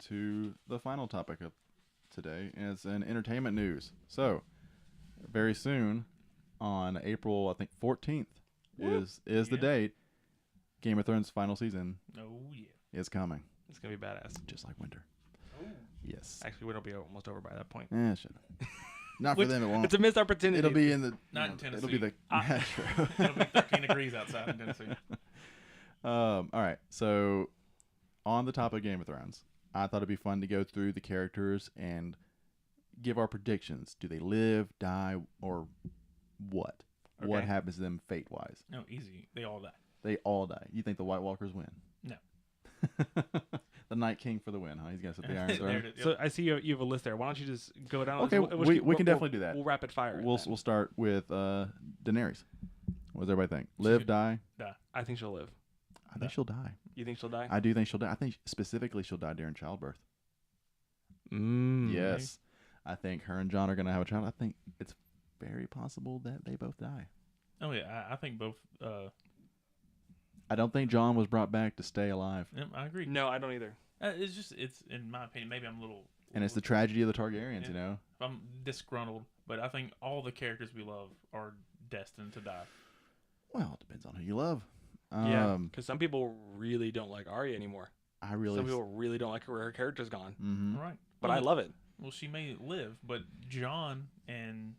to the final topic of today. And it's in entertainment news. So, very soon, on April, I think 14th, is the date. Game of Thrones final season. Oh yeah, is coming. It's gonna be badass. Just like winter. oh. Yes. Actually, it'll be almost over by that point. Yeah, shit. Not for them. It won't. It's a missed opportunity. It'll be in the. Not in Tennessee. It'll be the. It'll be 13 degrees outside in Tennessee. All right. So, on the topic of Game of Thrones, I thought it'd be fun to go through the characters and give our predictions. Do they live, die, or what? Okay. What happens to them fate-wise? No, easy. They all die. They all die. You think the White Walkers win? No. The Night King for the win, huh? He's gonna sit the Iron There Throne. it is. Yep. So I see you have a list there. Why don't you just go down? Okay, we can definitely do that. We'll rapid fire. We'll start with Daenerys. What does everybody think? Live, die? Die. I think she'll live. I think she'll die. You think she'll die? I do think she'll die. I think specifically she'll die during childbirth. Mm, Yes. I think her and John are going to have a child. I think it's very possible that they both die. Oh yeah, I think both. I don't think John was brought back to stay alive. I agree. No, I don't either. It's in my opinion. Maybe I'm a little. And it's the tragedy of the Targaryens, you know? I'm disgruntled, but I think all the characters we love are destined to die. Well, it depends on who you love. Yeah, because some people really don't like Arya anymore. Some people really don't like her character's gone. Mm-hmm. Right. But well, I love it. Well, she may live, but John and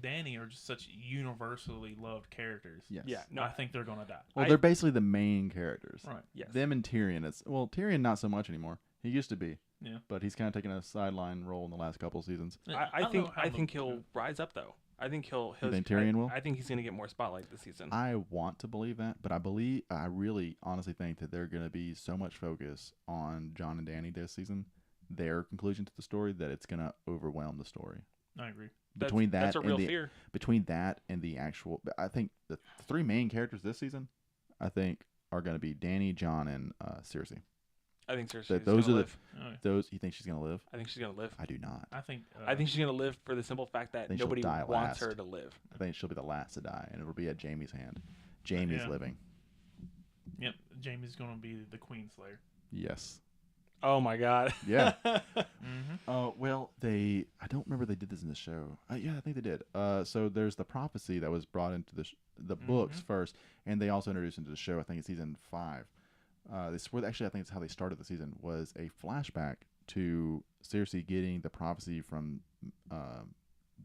Danny are just such universally loved characters. Yes. Yeah. No, I think they're gonna die. Well, they're basically the main characters. Right. Yes. Them and Tyrion. Tyrion not so much anymore. He used to be. Yeah. But he's kind of taken a sideline role in the last couple of seasons. I think he'll rise up though. I think he'll. You think Tyrion will? I think he's gonna get more spotlight this season. I want to believe that, but I really honestly think that they're going to be so much focus on John and Danny this season, their conclusion to the story, that it's going to overwhelm the story. I agree. That's a real fear. Between that and the actual, I think the three main characters this season, I think, are going to be Danny, John, and Cersei. I think Cersei. Those are live. those. You think she's going to live? I think she's gonna live. I do not. I think she's gonna live for the simple fact that nobody wants her to live. I think she'll be the last to die, and it'll be at Jaime's hand. Jaime's living. Yep. Jamie's gonna be the Queen Slayer. Yes. Oh my God. Yeah. Mm-hmm. Well, I don't remember they did this in the show. Yeah, I think they did. So there's the prophecy that was brought into the books first, and they also introduced into the show. I think it's season 5. Actually, I think it's how they started the season. Was a flashback to Cersei getting the prophecy from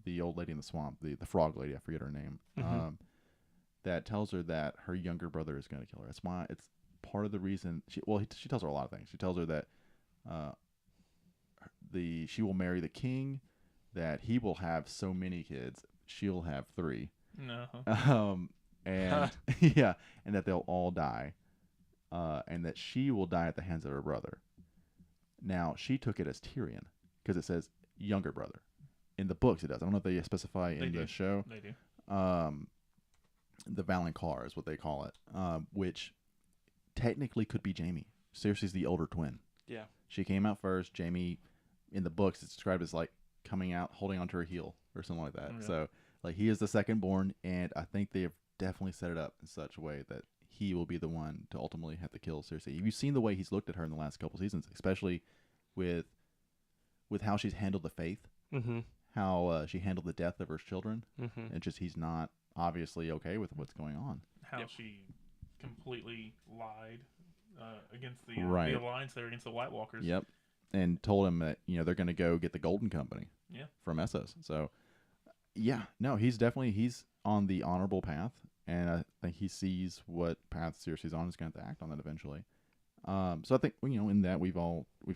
the old lady in the swamp, the frog lady. I forget her name. That tells her that her younger brother is going to kill her. That's why it's part of the reason. She tells her a lot of things. She tells her that she will marry the king, that he will have so many kids, she'll have 3. No. And yeah, and that they'll all die, and that she will die at the hands of her brother. Now she took it as Tyrion because it says younger brother. In the books, it does. I don't know if they specify in the show. They do. The Valonqar is what they call it, which technically could be Jaime. Cersei's the older twin. Yeah. She came out first. Jaime, in the books, it's described as like coming out, holding onto her heel or something like that. Yeah. So, like, he is the second born, and I think they have definitely set it up in such a way that he will be the one to ultimately have to kill Cersei. You've seen the way he's looked at her in the last couple seasons, especially with how she's handled the faith, how she handled the death of her children, and just he's not obviously okay with what's going on. How she completely lied against the alliance there against the White Walkers. Yep, and told him that they're going to go get the Golden Company. Yeah. From Essos. So yeah, no, he's on the honorable path, and I think he sees what path Cersei's on. Is going to have to act on that eventually. So I think in that we've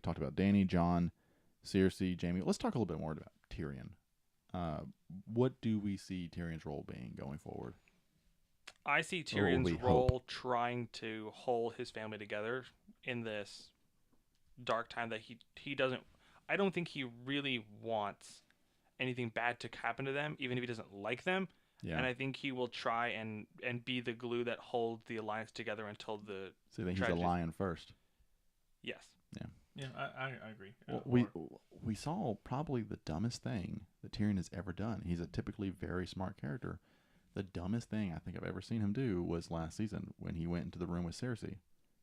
talked about Danny, John, Cersei, Jaime. Let's talk a little bit more about Tyrion. What do we see Tyrion's role being going forward? I see Tyrion's role trying to hold his family together in this dark time that he doesn't. I don't think he really wants anything bad to happen to them, even if he doesn't like them. Yeah. And I think he will try and be the glue that holds the alliance together until the. So you think he's a lion first? Yes. Yeah. Yeah, I agree. Well, we saw probably the dumbest thing that Tyrion has ever done. He's a typically very smart character. The dumbest thing I think I've ever seen him do was last season when he went into the room with Cersei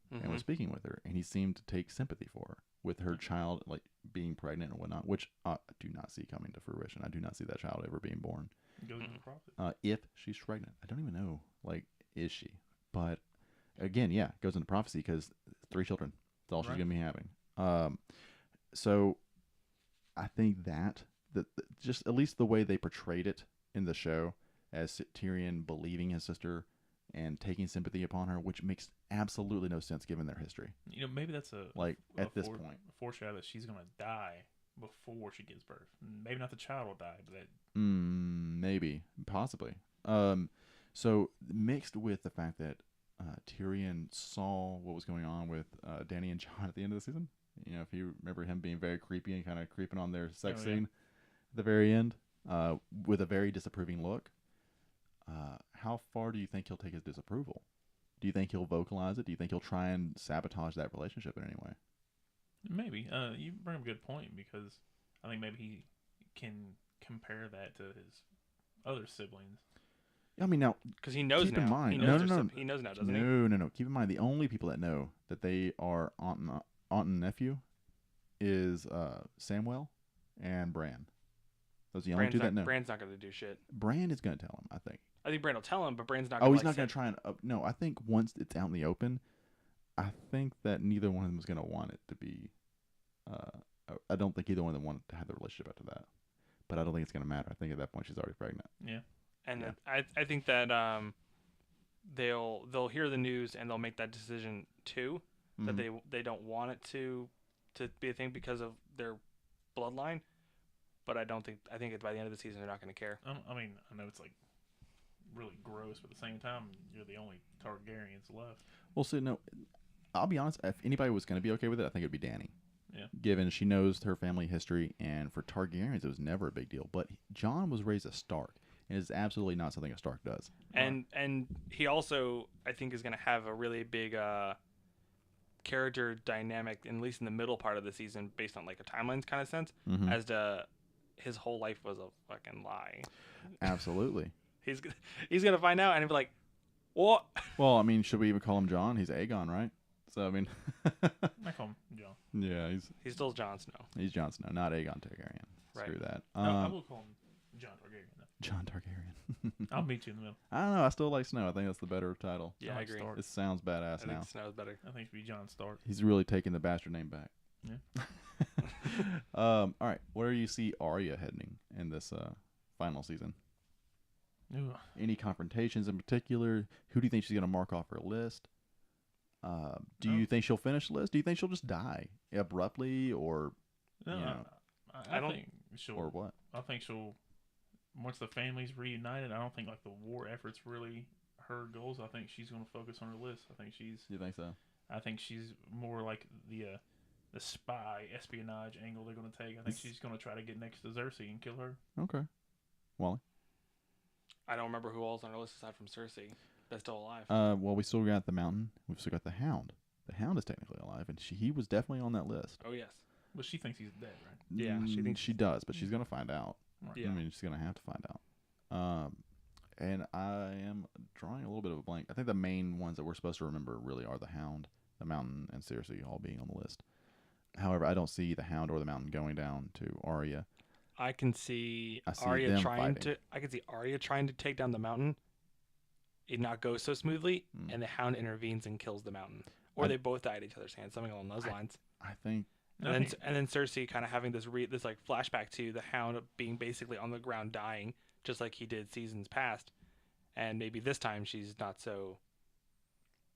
and was speaking with her, and he seemed to take sympathy for her. with her child like being pregnant and whatnot, which I do not see coming to fruition. I do not see that child ever being born. Goes into profit. If she's pregnant, I don't even know. Like, is she? But again, yeah, it goes into prophecy because 3 children. That's all she's gonna be having. So I think that just at least the way they portrayed it in the show as Tyrion believing his sister and taking sympathy upon her, which makes absolutely no sense given their history. Maybe that's at this point, a foreshadow that she's gonna die before she gives birth. Maybe not the child will die, but that maybe, possibly. So mixed with the fact that Tyrion saw what was going on with Dany and Jon at the end of the season. If you remember him being very creepy and kind of creeping on their sex scene at the very end, with a very disapproving look. How far do you think he'll take his disapproval? Do you think he'll vocalize it? Do you think he'll try and sabotage that relationship in any way? Maybe. You bring up a good point because I think maybe he can compare that to his other siblings. I mean, now because he knows keep now. in mind, he knows now, doesn't he? No. Keep in mind, the only people that know that they are aunt and nephew is Samwell and Bran. Those are the only two that know. Bran's not going to do shit. Bran is going to tell him, I think. I think Bran will tell him, but Bran's not. He's not going to try and. No, I think once it's out in the open, I think that neither one of them is going to want it to be. I don't think either one of them wanted to have the relationship after that. But I don't think it's going to matter. I think at that point she's already pregnant. Yeah. And I think that they'll hear the news and they'll make that decision too, that they don't want it to be a thing because of their bloodline. But I think by the end of the season they're not going to care. I mean, I know it's like really gross, but at the same time you're the only Targaryens left. Well, so no, I'll be honest. If anybody was going to be okay with it, I think it would be Dany. Yeah. Given she knows her family history, and for Targaryens it was never a big deal. But Jon was raised a Stark. It is absolutely not something a Stark does. And he also, I think, is going to have a really big character dynamic, at least in the middle part of the season, based on like a timelines kind of sense, as to his whole life was a fucking lie. Absolutely. He's going to find out and he'll be like, what? Well, I mean, should we even call him Jon? He's Aegon, right? So, I mean... I call him Jon. Yeah, he's still Jon Snow. He's Jon Snow, not Aegon Targaryen. Right. Screw that. I will call him Jon Targaryen. Jon Targaryen. I'll meet you in the middle. I don't know. I still like Snow. I think that's the better title. Yeah, I agree. It sounds badass now. I think Snow's better. I think it should be Jon Stark. He's really taking the bastard name back. Yeah. All right. Where do you see Arya heading in this final season? Ooh. Any confrontations in particular? Who do you think she's going to mark off her list? Do you think she'll finish the list? Do you think she'll just die abruptly, or I don't think she'll. Or what? I think she'll. Once the family's reunited, I don't think like the war effort's really her goals. I think she's going to focus on her list. I think she's. You think so? I think she's more like the spy espionage angle they're going to take. I think she's going to try to get next to Cersei and kill her. Okay. Wally? I don't remember who all's on her list aside from Cersei that's still alive. Well, we still got the Mountain. We've still got the Hound. The Hound is technically alive, and he was definitely on that list. Oh, yes. But she thinks he's dead, right? Yeah, she thinks she does, but she's going to find out. Right. Yeah. I mean, she's going to have to find out. And I am drawing a little bit of a blank. I think the main ones that we're supposed to remember really are the Hound, the Mountain, and Cersei all being on the list. However, I don't see the Hound or the Mountain going down to Arya. I can see Arya trying to take down the Mountain. It not go so smoothly, and the Hound intervenes and kills the Mountain, or they both die at each other's hands, something along those lines. I think. And then Cersei kind of having this like flashback to the Hound being basically on the ground dying, just like he did seasons past, and maybe this time she's not so.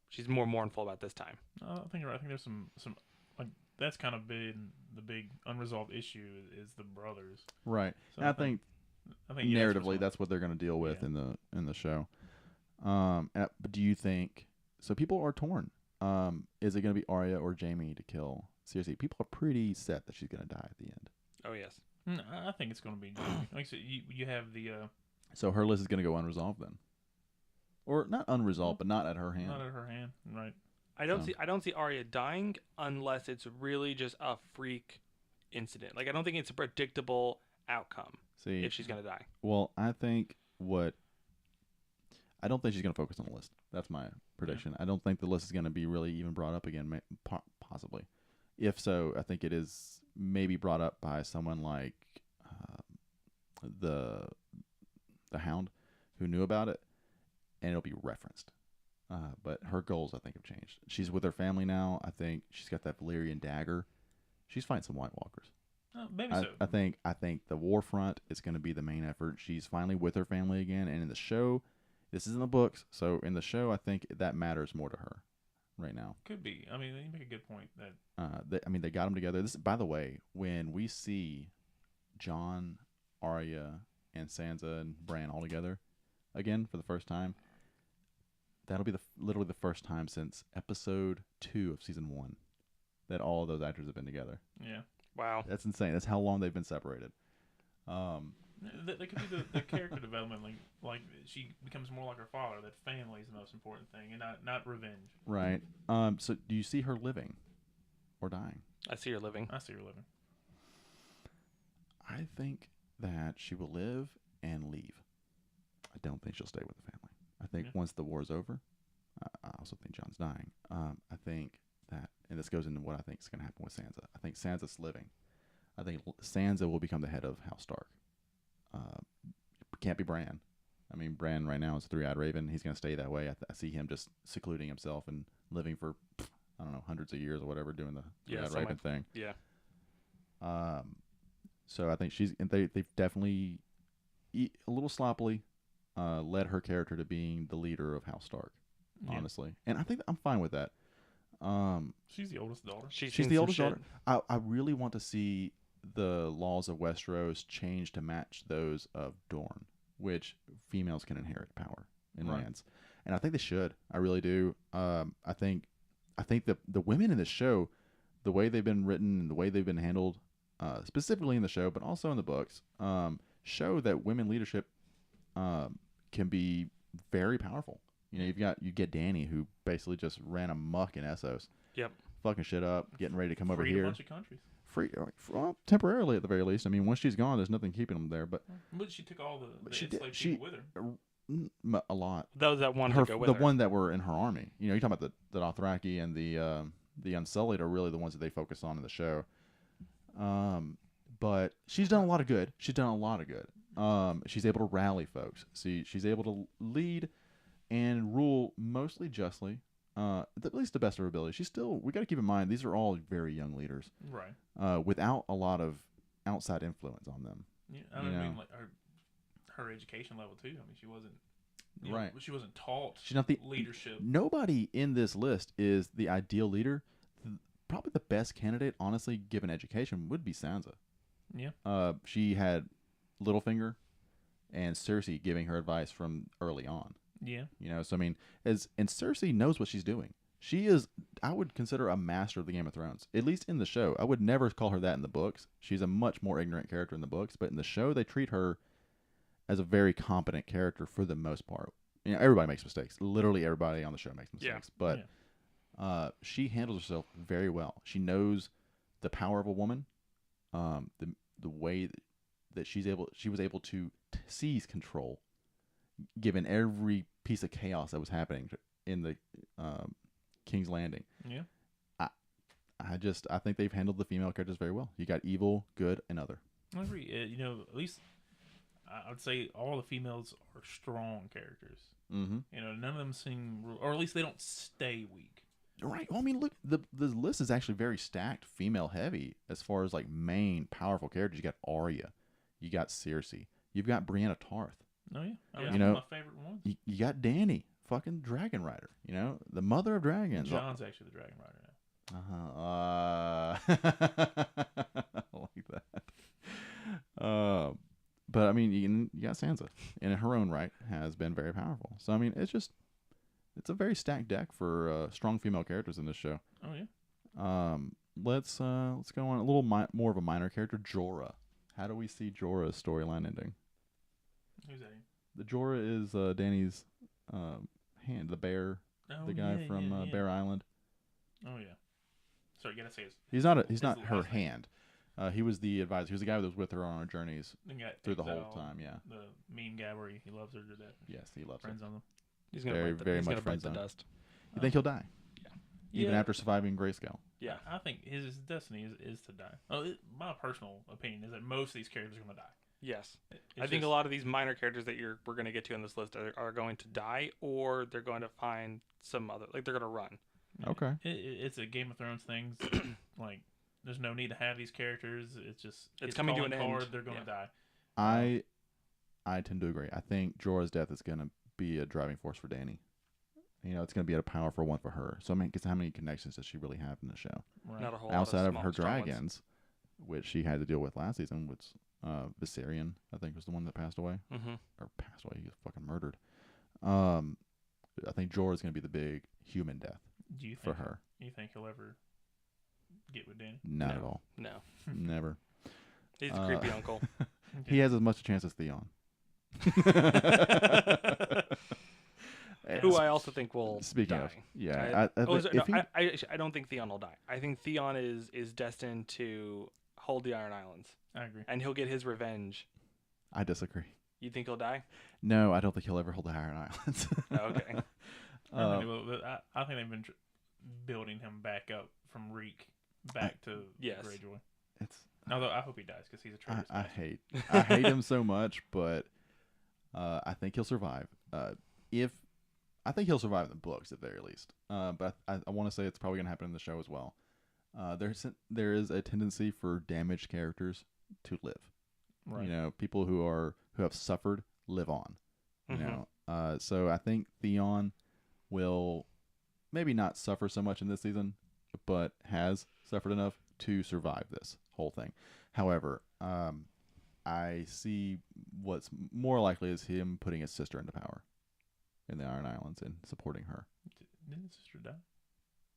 She's more mournful about this time. I think you're right. I think there's some like that's kind of been the big unresolved issue is the brothers. Right. So I think narratively that's what they're going to deal with in the show. But do you think so? People are torn. Is it going to be Arya or Jaime to kill Cersei? People are pretty set that she's going to die at the end. Oh yes. I think it's going to be Jaime. Like I said, you have the. So her list is going to go unresolved then, or not unresolved, but not at her hand. Not at her hand, right? I don't see Arya dying unless it's really just a freak incident. Like I don't think it's a predictable outcome. See, if she's going to die. Well, I don't think she's going to focus on the list. That's my prediction. I don't think the list is going to be really even brought up again, possibly. if so, I think it is maybe brought up by someone like the Hound, who knew about it, and it'll be referenced. But her goals, I think, have changed. She's with her family now. I think she's got that Valyrian dagger. She's fighting some White Walkers. Maybe so. I think the war front is going to be the main effort. She's finally with her family again, and in the show, this is in the books, so in the show, I think that matters more to her right now. Could be. I mean, you make a good point that. They got them together. This, by the way, when we see Jon, Arya, and Sansa and Bran all together again for the first time, that'll be literally the first time since episode 2 of season 1 that all of those actors have been together. Yeah. Wow. That's insane. That's how long they've been separated. That could be the character development, like she becomes more like her father. That family is the most important thing, and not revenge. Right. So do you see her living or dying? I see her living. I see her living. I think that she will live and leave. I don't think she'll stay with the family. I think once the war's over, I also think Jon's dying. I think that, and this goes into what I think is going to happen with Sansa. I think Sansa's living. I think Sansa will become the head of House Stark. Can't be Bran. I mean, Bran right now is a three-eyed raven. He's going to stay that way. I see him just secluding himself and living for, I don't know, hundreds of years or whatever, doing the three-eyed raven thing. Yeah. So I think they've definitely, a little sloppily, led her character to being the leader of House Stark, honestly. And I think I'm fine with that. She's the oldest daughter. She's the oldest daughter. I really want to see the laws of Westeros change to match those of Dorne, which females can inherit power in lands, and I think they should. I really do. I think the women in this show, the way they've been written and the way they've been handled, specifically in the show, but also in the books, show that women leadership can be very powerful. You know, you get Dany, who basically just ran amok in Essos. Yep. Fucking shit up, getting ready to come over Freed here. a bunch of countries. Well, temporarily at the very least. I mean, once she's gone, there's nothing keeping them there. But she took all the enslaved people with her. A lot. That was that one. The one that were in her army. You know, you're talking about the Dothraki and the Unsullied are really the ones that they focus on in the show. But she's done a lot of good. She's able to rally folks. She's able to lead and rule mostly justly. At least the best of her ability. We got to keep in mind, these are all very young leaders. Right. Without a lot of outside influence on them. Yeah, I mean, like her education level too. I mean, she wasn't. Right. She wasn't taught. She's not the leadership. Nobody in this list is the ideal leader. Probably the best candidate, honestly, given education, would be Sansa. Yeah. She had Littlefinger and Cersei giving her advice from early on. Yeah. You know, so I mean, and Cersei knows what she's doing. She is, I would consider, a master of the Game of Thrones, at least in the show. I would never call her that in the books. She's a much more ignorant character in the books, but in the show, they treat her as a very competent character for the most part. You know, everybody makes mistakes. Literally everybody on the show makes mistakes, but she handles herself very well. She knows the power of a woman, the way that she was able to seize control, given every piece of chaos that was happening in the King's Landing. Yeah. I think they've handled the female characters very well. You got evil, good, and other. I agree. You know, at least I would say all the females are strong characters. Mm-hmm. You know, none of them seem, or at least they don't stay weak. Right. Well, I mean, look, the list is actually very stacked, female heavy as far as like main powerful characters. You got Arya, you got Cersei, you've got Brienne of Tarth. Oh yeah, Yeah. That's You know, one of my favorite ones. You got Dany, fucking dragon rider. You know, the mother of dragons. Jon's actually the dragon rider now. I like that. But I mean, you got Sansa, and in her own right has been very powerful. So I mean, it's a very stacked deck for strong female characters in this show. Oh yeah. Let's go on a little more of a minor character, Jorah. How do we see Jorah's storyline ending? Who's that? The Jorah is Dany's hand, the bear, the guy from Bear Island. Oh yeah. Sorry, you gotta say his. He's not her hand. He was the advisor. He was the guy that was with her on our journeys through the whole time. Yeah. The mean guy where he loves her to death. Yes, he loves friends her. on them. He's gonna very bite the much bite the friendzone. dust. You think he'll die? Yeah. even after surviving Grayscale. Yeah. I think his destiny is to die. My personal opinion is that most of these characters are going to die. Yes. It's I think a just- lot of these minor characters that we're going to get to on this list are going to die, or they're going to find some other, like they're going to run. Okay. It's a Game of Thrones thing. Like, there's no need to have these characters. It's just It's coming to an end. They're going to die. I tend to agree. I think Jorah's death is going to be a driving force for Dany. You know, it's going to be a powerful one for her. So, I mean, guess how many connections does she really have in the show? Right. Not a whole Outside lot of her strong ones. dragons, which she had to deal with last season, which Viserion, I think, was the one that passed away. Mm-hmm. Or passed away. He was fucking murdered. I think Jorah's going to be the big human death Do you think, for her. You think he'll ever get with Dany? Not at all. No. Never. He's a creepy uncle. He has as much a chance as Theon. Who I also think will Speaking die. of, yeah. I don't think Theon will die. I think Theon is destined to hold the Iron Islands, I agree. and he'll get his revenge. I disagree. You think he'll die? No, I don't think he'll ever hold the Iron Islands. Oh, okay. I think they've been building him back up from Reek back to Yes. Greyjoy. It's Although I hope he dies because he's a traitor. I hate him so much, but I think he'll survive. I think he'll survive in the books at the very least. But I want to say it's probably going to happen in the show as well. There is a tendency for damaged characters to live. Right. You know, people who have suffered live on. You know, so I think Theon will maybe not suffer so much in this season, but has suffered enough to survive this whole thing. However, I see what's more likely is him putting his sister into power in the Iron Islands and supporting her. Didn't his sister die?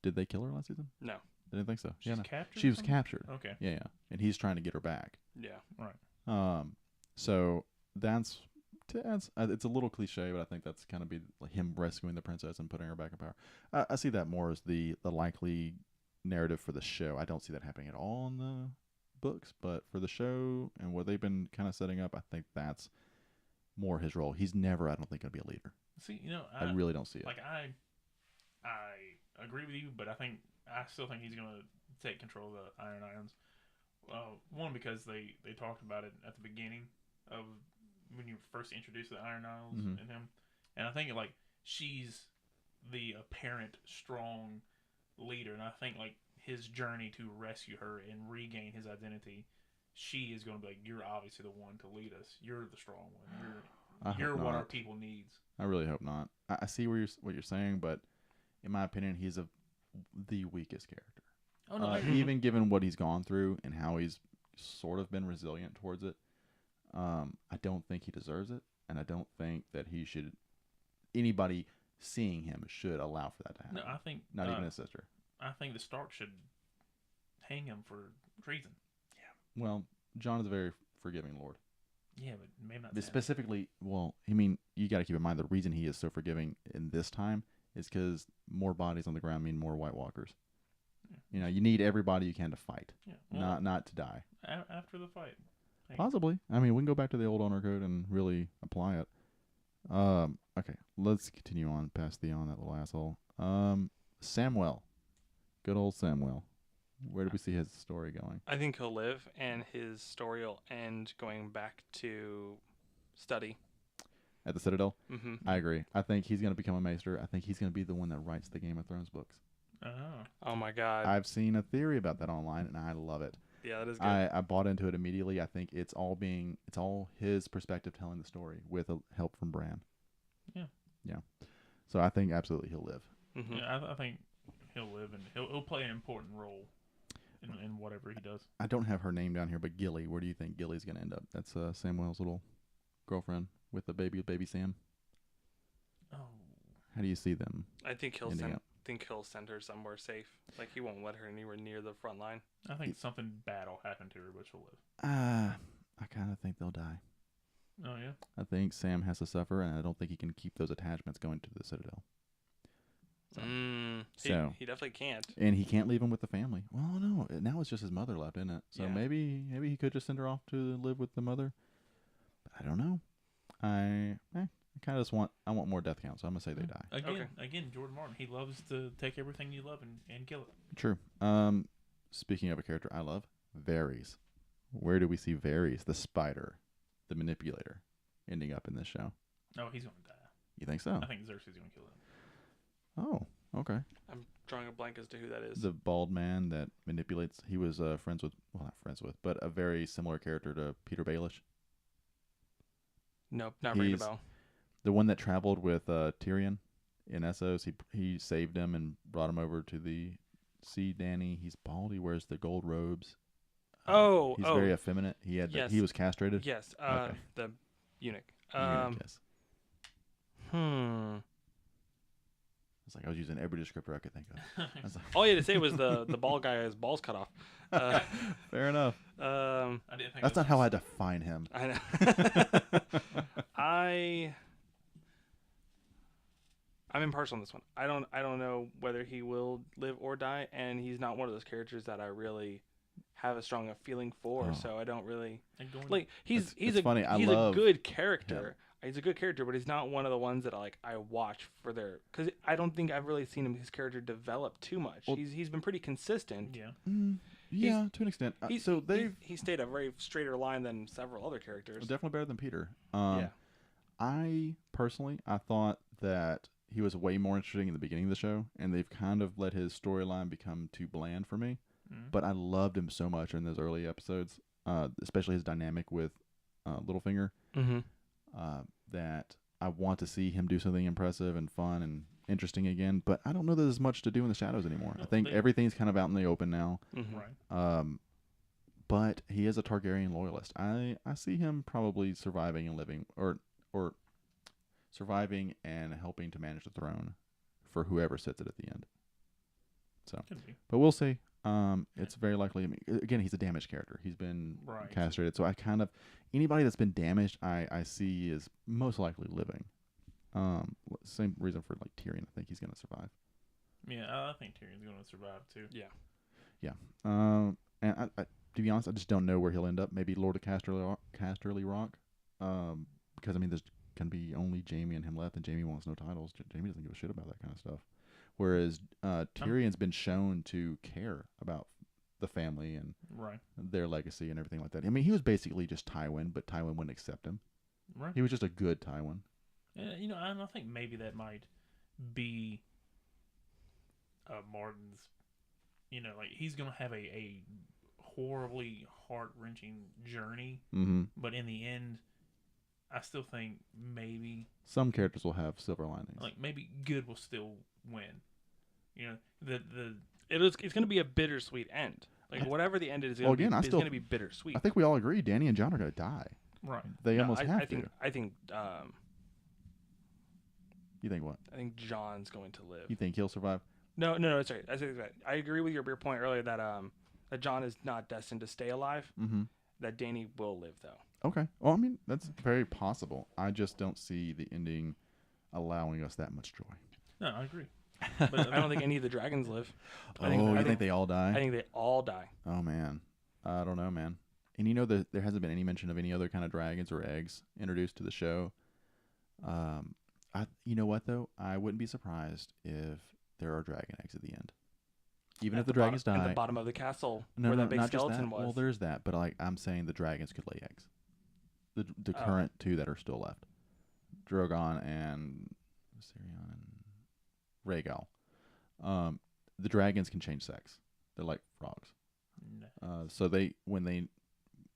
Did they kill her last season? No. I didn't think so. She's captured? She was something? captured. Okay. Yeah, and he's trying to get her back. Yeah. Right. So that's it's a little cliche, but I think that's kind of be like him rescuing the princess and putting her back in power. I see that more as the likely narrative for the show. I don't see that happening at all in the books, but for the show and what they've been kind of setting up, I think that's more his role. He's never, I don't think, going to be a leader. See, I really don't see it. Like I agree with you, but I still think he's gonna take control of the Iron Islands. One, because they talked about it at the beginning of when you first introduced the Iron Isles and him, and I think like she's the apparent strong leader, and I think like his journey to rescue her and regain his identity, she is going to be like, you're obviously the one to lead us. You're the strong one. You're what our people needs. I really hope not. I see what you're saying, but in my opinion, he's the weakest character. Oh no! Even given what he's gone through and how he's sort of been resilient towards it, I don't think he deserves it, and I don't think that he should. Anybody seeing him should allow for that to happen. No, I think not even his sister. I think the Stark should hang him for treason. Yeah. Well, John is a very forgiving lord. Yeah, but maybe not. Specifically, well, I mean, you got to keep in mind the reason he is so forgiving in this time is because more bodies on the ground mean more White Walkers. Yeah. You know, you need everybody you can to fight, not to die. After the fight, possibly. I mean, we can go back to the old honor code and really apply it. Okay, let's continue on past Theon, that little asshole. Samwell, good old Samwell. Where do we see his story going? I think he'll live, and his story will end going back to study. At the Citadel? Mm-hmm. I agree. I think he's going to become a maester. I think he's going to be the one that writes the Game of Thrones books. Oh my God. I've seen a theory about that online, and I love it. Yeah, that is good. I bought into it immediately. I think it's all his perspective telling the story with help from Bran. Yeah. Yeah. So I think absolutely he'll live. Mm-hmm. Yeah, I think he'll live, and he'll play an important role in whatever he does. I don't have her name down here, but Gilly. Where do you think Gilly's going to end up? That's Samwell's little girlfriend with the baby Sam. Oh. How do you see them? I think he'll send her somewhere safe. Like he won't let her anywhere near the front line. I think something bad will happen to her, but she'll live. I kind of think they'll die. Oh yeah. I think Sam has to suffer, and I don't think he can keep those attachments going to the Citadel. He definitely can't. And he can't leave him with the family. Well, no, now it's just his mother left, isn't it? So maybe he could just send her off to live with the mother. But I don't know. I want more death count, so I'm gonna say they die. Again, Jordan Martin. He loves to take everything you love and kill it. True. Speaking of a character I love, Varys. Where do we see Varys, the spider, the manipulator, ending up in this show? Oh, he's gonna die. You think so? I think Cersei's gonna kill him. Oh, okay. I'm drawing a blank as to who that is. The bald man that manipulates. He was not friends with, but a very similar character to Peter Baelish. Nope, not ringing a bell. The one that traveled with Tyrion in Essos. He saved him and brought him over to the sea. Dany. He's bald. He wears the gold robes. He's very effeminate. He was castrated. Yes. Okay. The eunuch. Yes. It's like I was using every descriptor I could think of. All you had to say was the bald guy has balls cut off. Fair enough. I didn't think that's not how I define him. I know. I'm impartial on this one. I don't know whether he will live or die, and he's not one of those characters that I really have a strong feeling for. So I don't really like. He's a good character. Him. He's a good character, but he's not one of the ones that I watch for their, because I don't think I've really seen his character develop too much. Well, he's been pretty consistent. Yeah. To an extent. He stayed a very straighter line than several other characters. Well, definitely better than Peter. I thought that he was way more interesting in the beginning of the show, and they've kind of let his storyline become too bland for me. But I loved him so much in those early episodes, especially his dynamic with Littlefinger. That I want to see him do something impressive and fun and interesting again, but I don't know that there's much to do in the shadows anymore. I think everything's kind of out in the open now. Right. But he is a Targaryen loyalist. I see him probably surviving and living, or surviving and helping to manage the throne for whoever sits it at the end. So, but we'll see. It's very likely. I mean, again, he's a damaged character. He's been castrated, so anybody that's been damaged, I see is most likely living. Same reason for Tyrion. I think he's going to survive. Yeah, I think Tyrion's going to survive too. Yeah. And I, to be honest, I just don't know where he'll end up. Maybe Lord of Casterly Rock. Because there's going to be only Jaime and him left, and Jaime wants no titles. Jaime doesn't give a shit about that kind of stuff. Whereas Tyrion's been shown to care about the family and their legacy and everything like that. I mean, he was basically just Tywin, but Tywin wouldn't accept him. Right. He was just a good Tywin. And I think maybe that might be Martin's. He's going to have a horribly heart-wrenching journey, but in the end, I still think maybe some characters will have silver linings. Maybe good will still win. It's going to be a bittersweet end. Whatever the end is, going to be bittersweet. I think we all agree Dany and Jon are going to die. Right. They almost have to. I think. You think what? I think Jon's going to live. You think he'll survive? No. Sorry. I agree with your point earlier that that Jon is not destined to stay alive. That Dany will live though. Okay. Well, that's very possible. I just don't see the ending allowing us that much joy. No, I agree. But I don't think any of the dragons live. I think they all die? I think they all die. Oh, man. I don't know, man. And there hasn't been any mention of any other kind of dragons or eggs introduced to the show. You know what, though? I wouldn't be surprised if there are dragon eggs at the end. Even if the dragons die. At the bottom of the castle where that big skeleton was. Well, there's that. But I'm saying the dragons could lay eggs. The current two that are still left. Drogon and Syrian and Rhaegal. The dragons can change sex. They're like frogs. So when they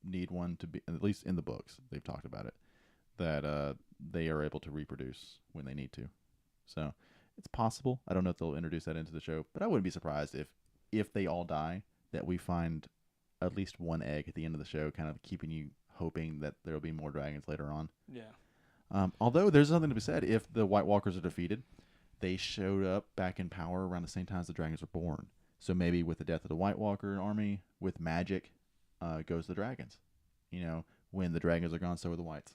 need one to be, at least in the books, they've talked about it, that they are able to reproduce when they need to. So it's possible. I don't know if they'll introduce that into the show, but I wouldn't be surprised if they all die, that we find at least one egg at the end of the show, kind of keeping you hoping that there'll be more dragons later on. Yeah. Although there's something to be said, if the White Walkers are defeated, they showed up back in power around the same time as the dragons were born. So maybe with the death of the White Walker army, with magic, goes the dragons. When the dragons are gone, so are the whites.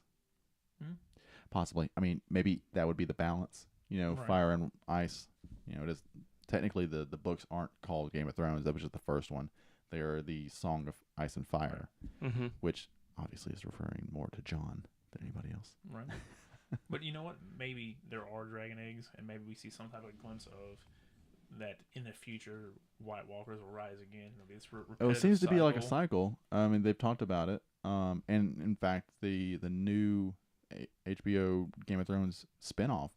Possibly. Maybe that would be the balance. Fire and ice. It is technically the books aren't called Game of Thrones. That was just the first one. They are the Song of Ice and Fire, which obviously is referring more to Jon than anybody else. Right. But you know what? Maybe there are dragon eggs, and maybe we see some type of glimpse of that in the future. White Walkers will rise again. It'll be this Oh, it seems to be like a cycle. cycle. I mean, they've talked about it. And in fact, the new HBO Game of Thrones spinoff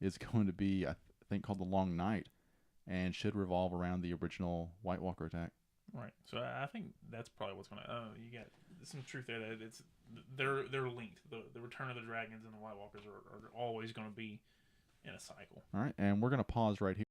is going to be, I think, called The Long Night, and should revolve around the original White Walker attack. Right. So I think that's probably what's going to. You got some truth there that they're linked. The Return of the Dragons and the White Walkers are always going to be in a cycle. All right, and we're going to pause right here.